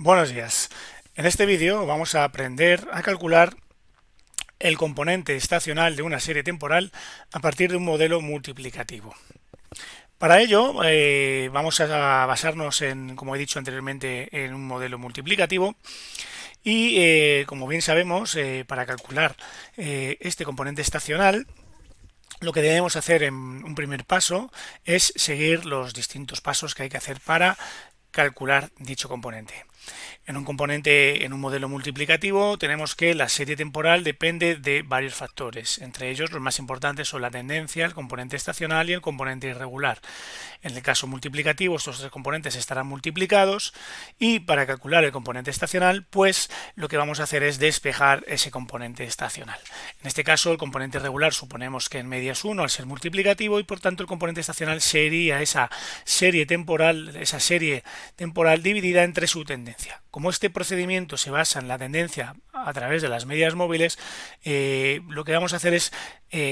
Buenos días. En este vídeo vamos a aprender a calcular el componente estacional de una serie temporal a partir de un modelo multiplicativo. Para ello vamos a basarnos en, como he dicho anteriormente, en un modelo multiplicativo y como bien sabemos, para calcular este componente estacional, lo que debemos hacer en un primer paso es seguir los distintos pasos que hay que hacer para calcular dicho componente. En un modelo multiplicativo tenemos que la serie temporal depende de varios factores. Entre ellos, los más importantes son la tendencia, el componente estacional y el componente irregular. En el caso multiplicativo, estos tres componentes estarán multiplicados y para calcular el componente estacional, pues lo que vamos a hacer es despejar ese componente estacional. En este caso, el componente irregular suponemos que en media es 1 al ser multiplicativo y por tanto el componente estacional sería esa serie temporal dividida entre su tendencia. Como este procedimiento se basa en la tendencia a través de las medias móviles, lo que vamos a hacer es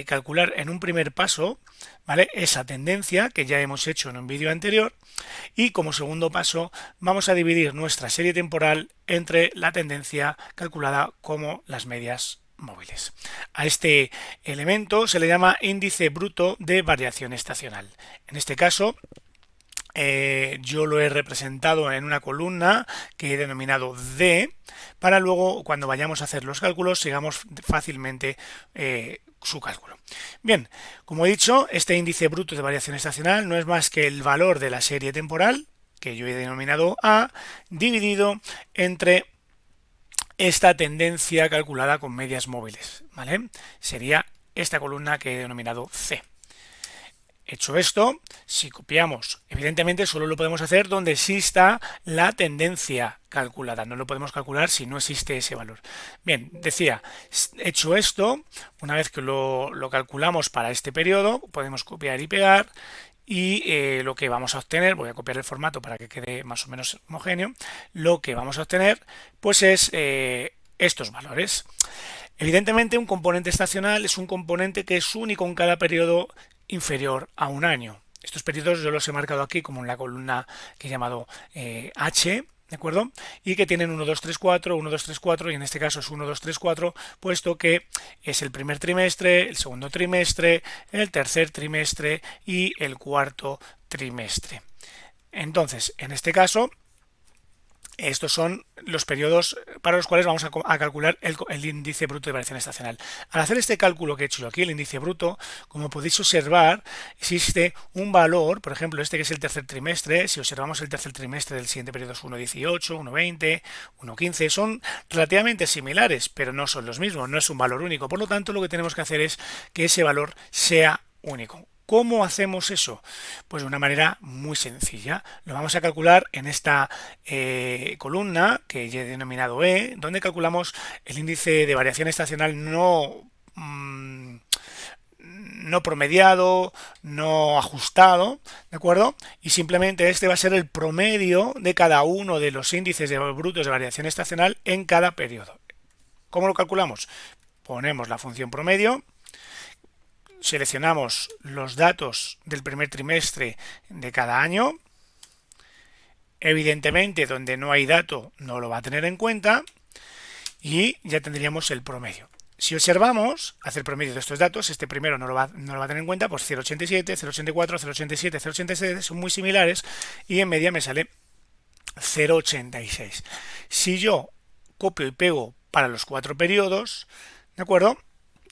calcular en un primer paso, ¿vale?, esa tendencia que ya hemos hecho en un vídeo anterior, y como segundo paso vamos a dividir nuestra serie temporal entre la tendencia calculada como las medias móviles. A este elemento se le llama índice bruto de variación estacional. En este caso, yo lo he representado en una columna que he denominado D, para luego cuando vayamos a hacer los cálculos sigamos fácilmente su cálculo. Bien, como he dicho, este índice bruto de variación estacional no es más que el valor de la serie temporal, que yo he denominado A, dividido entre esta tendencia calculada con medias móviles, ¿vale? Sería esta columna que he denominado C. Hecho esto, si copiamos, evidentemente solo lo podemos hacer donde exista la tendencia calculada, no lo podemos calcular si no existe ese valor. Bien, decía, hecho esto, una vez que lo calculamos para este periodo, podemos copiar y pegar y lo que vamos a obtener, voy a copiar el formato para que quede más o menos homogéneo, lo que vamos a obtener pues es estos valores. Evidentemente, un componente estacional es un componente que es único en cada periodo inferior a un año. Estos periodos yo los he marcado aquí como en la columna que he llamado H, ¿de acuerdo? Y que tienen 1, 2, 3, 4, 1, 2, 3, 4, y en este caso es 1, 2, 3, 4, puesto que es el primer trimestre, el segundo trimestre, el tercer trimestre y el cuarto trimestre. Entonces, en este caso, estos son los periodos para los cuales vamos a calcular el índice bruto de variación estacional. Al hacer este cálculo que he hecho yo aquí, el índice bruto, como podéis observar, existe un valor, por ejemplo, este que es el tercer trimestre. Si observamos el tercer trimestre del siguiente periodo es 1,18, 1,20, 1,15, son relativamente similares, pero no son los mismos, no es un valor único. Por lo tanto, lo que tenemos que hacer es que ese valor sea único. ¿Cómo hacemos eso? Pues de una manera muy sencilla. Lo vamos a calcular en esta columna que ya he denominado E, donde calculamos el índice de variación estacional no promediado, no ajustado, ¿de acuerdo? Y simplemente este va a ser el promedio de cada uno de los índices brutos de variación estacional en cada periodo. ¿Cómo lo calculamos? Ponemos la función promedio, seleccionamos los datos del primer trimestre de cada año. Evidentemente, donde no hay dato no lo va a tener en cuenta y ya tendríamos el promedio. Si observamos, hacer promedio de estos datos, este primero no lo va a tener en cuenta, pues 0,87, 0,84, 0,87, 0,87 son muy similares y en media me sale 0,86. Si yo copio y pego para los 4 periodos, ¿de acuerdo?,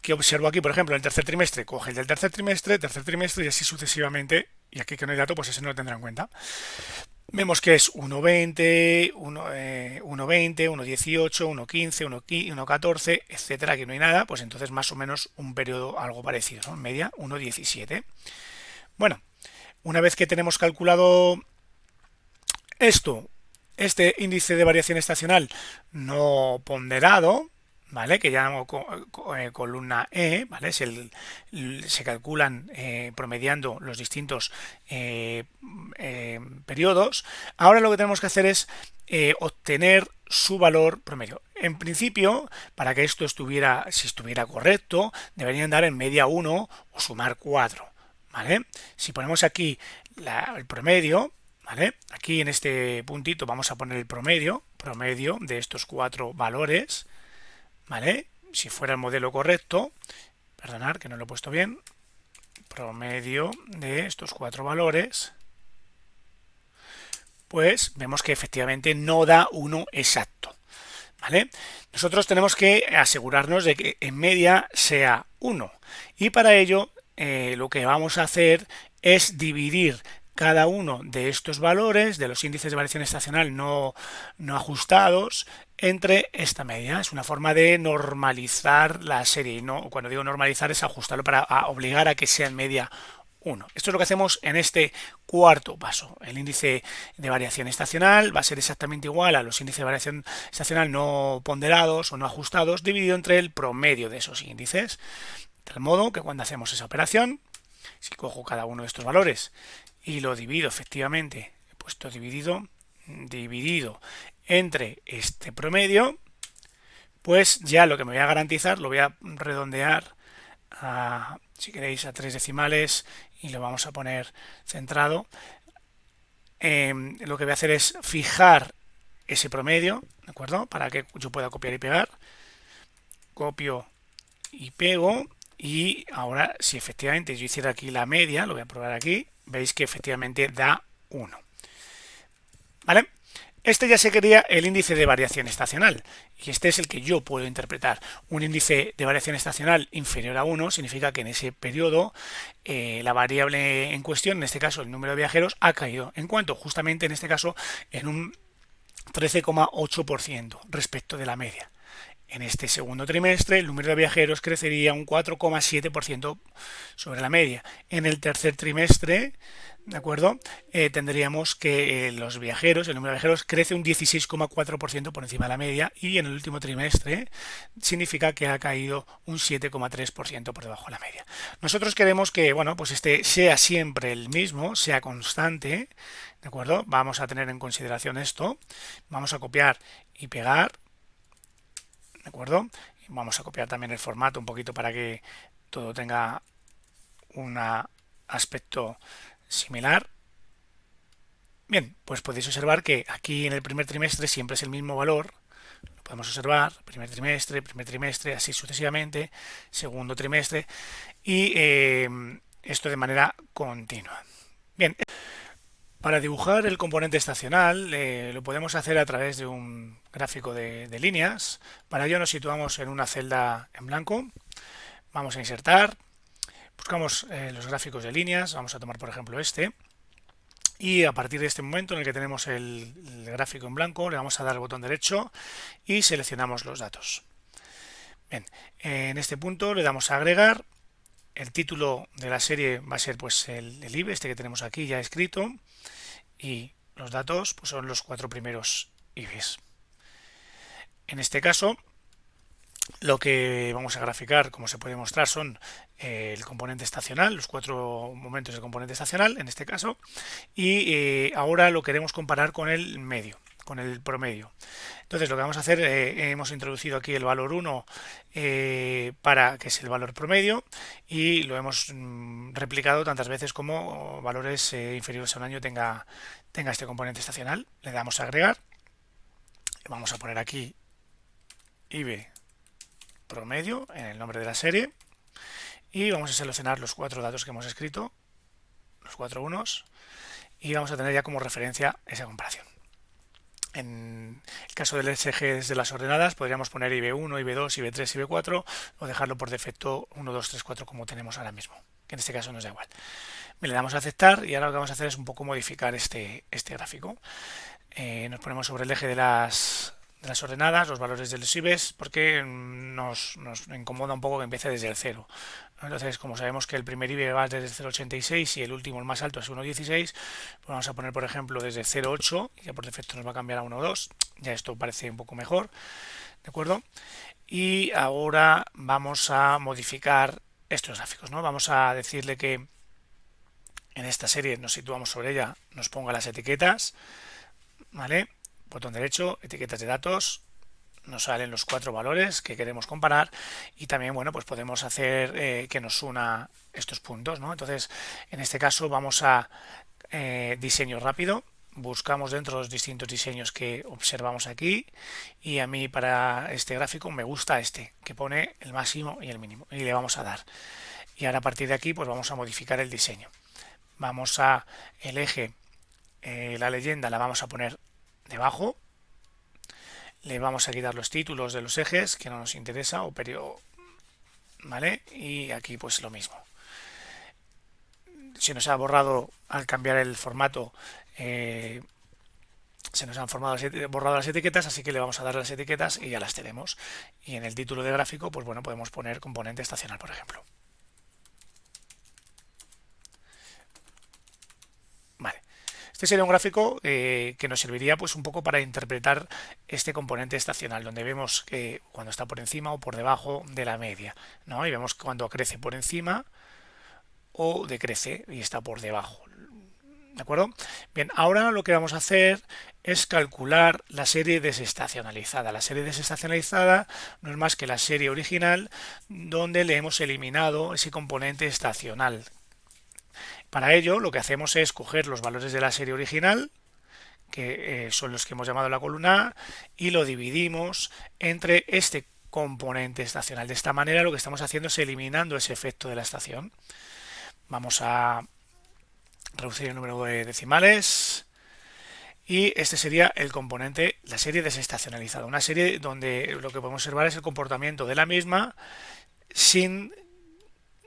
que observo aquí, por ejemplo, el tercer trimestre, coge el del tercer trimestre y así sucesivamente, y aquí que no hay dato, pues ese no lo tendrá en cuenta. Vemos que es 1,20, 1,20, 1,18, 1,15, 1,14, etcétera. Aquí no hay nada, pues entonces más o menos un periodo algo parecido, ¿no? En media 1,17. Bueno, una vez que tenemos calculado esto, este índice de variación estacional no ponderado, ¿vale?, que llamo columna E, ¿vale?, se calculan promediando los distintos periodos. Ahora lo que tenemos que hacer es obtener su valor promedio. En principio, para que esto si estuviera correcto, deberían dar en media 1 o sumar 4, ¿vale? Si ponemos aquí el promedio, ¿vale?, aquí en este puntito vamos a poner el promedio, promedio de estos 4 valores, ¿vale? Si fuera el modelo correcto, perdonad que no lo he puesto bien, promedio de estos 4 valores, pues vemos que efectivamente no da uno exacto, ¿vale? Nosotros tenemos que asegurarnos de que en media sea 1 y para ello lo que vamos a hacer es dividir cada uno de estos valores de los índices de variación estacional no ajustados entre esta media. Es una forma de normalizar la serie. Y no, cuando digo normalizar es ajustarlo para obligar a que sea en media 1. Esto es lo que hacemos en este cuarto paso. El índice de variación estacional va a ser exactamente igual a los índices de variación estacional no ponderados o no ajustados dividido entre el promedio de esos índices. De tal modo que cuando hacemos esa operación, si cojo cada uno de estos valores y lo divido efectivamente, he puesto dividido entre este promedio, pues ya lo que me voy a garantizar, lo voy a redondear a, si queréis, a 3 decimales y lo vamos a poner centrado. Lo que voy a hacer es fijar ese promedio, ¿de acuerdo? Para que yo pueda copiar y pegar. Copio y pego. Y ahora, si efectivamente yo hiciera aquí la media, lo voy a probar aquí, veis que efectivamente da 1. ¿Vale? Este ya sería el índice de variación estacional y este es el que yo puedo interpretar. Un índice de variación estacional inferior a 1 significa que en ese periodo la variable en cuestión, en este caso el número de viajeros, ha caído. ¿En cuánto? Justamente en este caso en un 13,8% respecto de la media. En este segundo trimestre el número de viajeros crecería un 4,7% sobre la media. En el tercer trimestre, ¿de acuerdo? Tendríamos que los viajeros, el número de viajeros crece un 16,4% por encima de la media y en el último trimestre significa que ha caído un 7,3% por debajo de la media. Nosotros queremos que, bueno, pues este sea siempre el mismo, sea constante, ¿de acuerdo? Vamos a tener en consideración esto, vamos a copiar y pegar, ¿de acuerdo? Vamos a copiar también el formato un poquito para que todo tenga un aspecto similar. Bien, pues podéis observar que aquí en el primer trimestre siempre es el mismo valor. Lo podemos observar, primer trimestre, así sucesivamente, segundo trimestre y esto de manera continua. Bien, para dibujar el componente estacional lo podemos hacer a través de un gráfico de líneas. Para ello nos situamos en una celda en blanco. Vamos a insertar. Buscamos los gráficos de líneas. Vamos a tomar por ejemplo este. Y a partir de este momento en el que tenemos el gráfico en blanco, le vamos a dar al botón derecho y seleccionamos los datos. Bien, en este punto le damos a agregar. El título de la serie va a ser pues el IBE, este que tenemos aquí ya escrito. Y los datos pues son los 4 primeros IBEs. En este caso, lo que vamos a graficar, como se puede mostrar, son el componente estacional, los 4 momentos del componente estacional, en este caso, y ahora lo queremos comparar con el medio, con el promedio. Entonces lo que vamos a hacer, hemos introducido aquí el valor 1 para que es el valor promedio y lo hemos replicado tantas veces como valores inferiores a un año tenga este componente estacional. Le damos a agregar, vamos a poner aquí IBE promedio en el nombre de la serie y vamos a seleccionar los 4 datos que hemos escrito, los 4 unos, y vamos a tener ya como referencia esa comparación. En el caso del SG de las ordenadas podríamos poner IB1, IB2, IB3, IB4 o dejarlo por defecto 1, 2, 3, 4 como tenemos ahora mismo, que en este caso nos da igual. Le damos a aceptar y ahora lo que vamos a hacer es un poco modificar este gráfico. Nos ponemos sobre el eje de las ordenadas, los valores de los IBEs, porque nos incomoda un poco que empiece desde el 0. Entonces, como sabemos que el primer IBE va desde 0,86 y el último, el más alto, es 1,16, pues vamos a poner, por ejemplo, desde 0,8, y que por defecto nos va a cambiar a 1,2. Ya esto parece un poco mejor, ¿de acuerdo? Y ahora vamos a modificar estos gráficos, ¿no? Vamos a decirle que en esta serie nos situamos sobre ella, nos ponga las etiquetas, ¿vale? Botón derecho, etiquetas de datos, nos salen los 4 valores que queremos comparar y también, bueno, pues podemos hacer que nos una estos puntos, ¿no? Entonces, en este caso vamos a diseño rápido, buscamos dentro de los distintos diseños que observamos aquí y a mí para este gráfico me gusta este que pone el máximo y el mínimo y le vamos a dar. Y ahora a partir de aquí pues vamos a modificar el diseño. Vamos a el eje, la leyenda la vamos a poner debajo. Le vamos a quitar los títulos de los ejes que no nos interesa o periodo, ¿vale? Y aquí pues lo mismo. Se nos ha borrado al cambiar el formato, se nos han borrado las etiquetas, así que le vamos a dar las etiquetas y ya las tenemos. Y en el título de gráfico, pues bueno, podemos poner componente estacional, por ejemplo. Vale. Este sería un gráfico que nos serviría pues un poco para interpretar este componente estacional, donde vemos que cuando está por encima o por debajo de la media, ¿no? Y vemos cuando crece por encima o decrece y está por debajo. ¿De acuerdo? Bien, ahora lo que vamos a hacer es calcular la serie desestacionalizada. La serie desestacionalizada no es más que la serie original donde le hemos eliminado ese componente estacional. Para ello lo que hacemos es coger los valores de la serie original, que son los que hemos llamado la columna A, y lo dividimos entre este componente estacional. De esta manera lo que estamos haciendo es eliminando ese efecto de la estación. Vamos a reducir el número de decimales y este sería el componente, la serie desestacionalizada, una serie donde lo que podemos observar es el comportamiento de la misma sin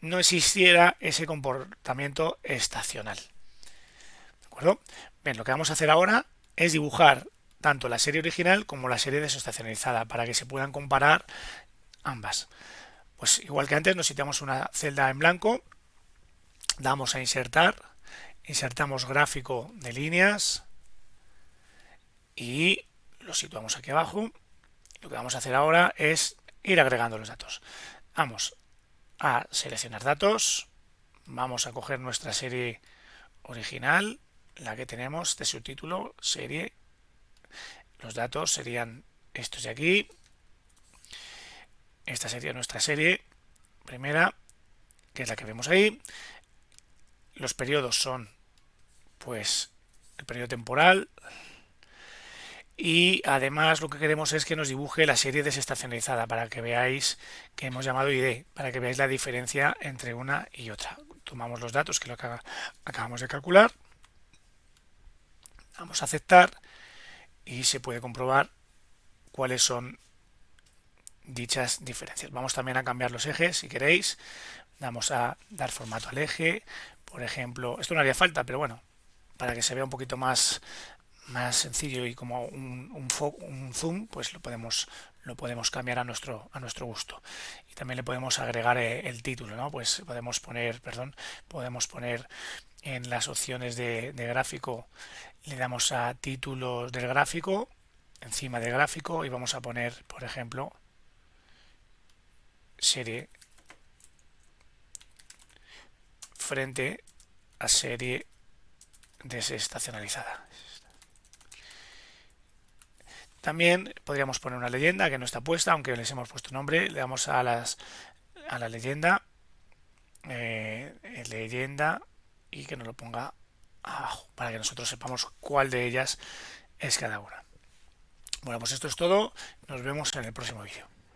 no existiera ese comportamiento estacional. ¿De acuerdo? Bien, lo que vamos a hacer ahora es dibujar tanto la serie original como la serie desestacionalizada para que se puedan comparar ambas. Pues igual que antes nos situamos una celda en blanco, damos a insertar, insertamos gráfico de líneas y lo situamos aquí abajo. Lo que vamos a hacer ahora es ir agregando los datos. Vamos a seleccionar datos, vamos a coger nuestra serie original, la que tenemos de subtítulo, serie. Los datos serían estos de aquí. Esta sería nuestra serie primera, que es la que vemos ahí. Los periodos son pues el periodo temporal y además lo que queremos es que nos dibuje la serie desestacionalizada para que veáis que hemos llamado ID, para que veáis la diferencia entre una y otra. Tomamos los datos que lo acabamos de calcular, vamos a aceptar y se puede comprobar cuáles son dichas diferencias. Vamos también a cambiar los ejes si queréis, vamos a dar formato al eje, por ejemplo, esto no haría falta, pero bueno, para que se vea un poquito más sencillo y como un zoom, pues lo podemos cambiar a nuestro gusto. Y también le podemos agregar el título, ¿no? Pues podemos poner en las opciones de gráfico, le damos a títulos del gráfico, encima del gráfico, y vamos a poner, por ejemplo, serie frente a serie desestacionalizada. También podríamos poner una leyenda que no está puesta, aunque les hemos puesto nombre. Le damos a la leyenda, leyenda, y que nos lo ponga abajo para que nosotros sepamos cuál de ellas es cada una. Bueno, pues esto es todo. Nos vemos en el próximo vídeo.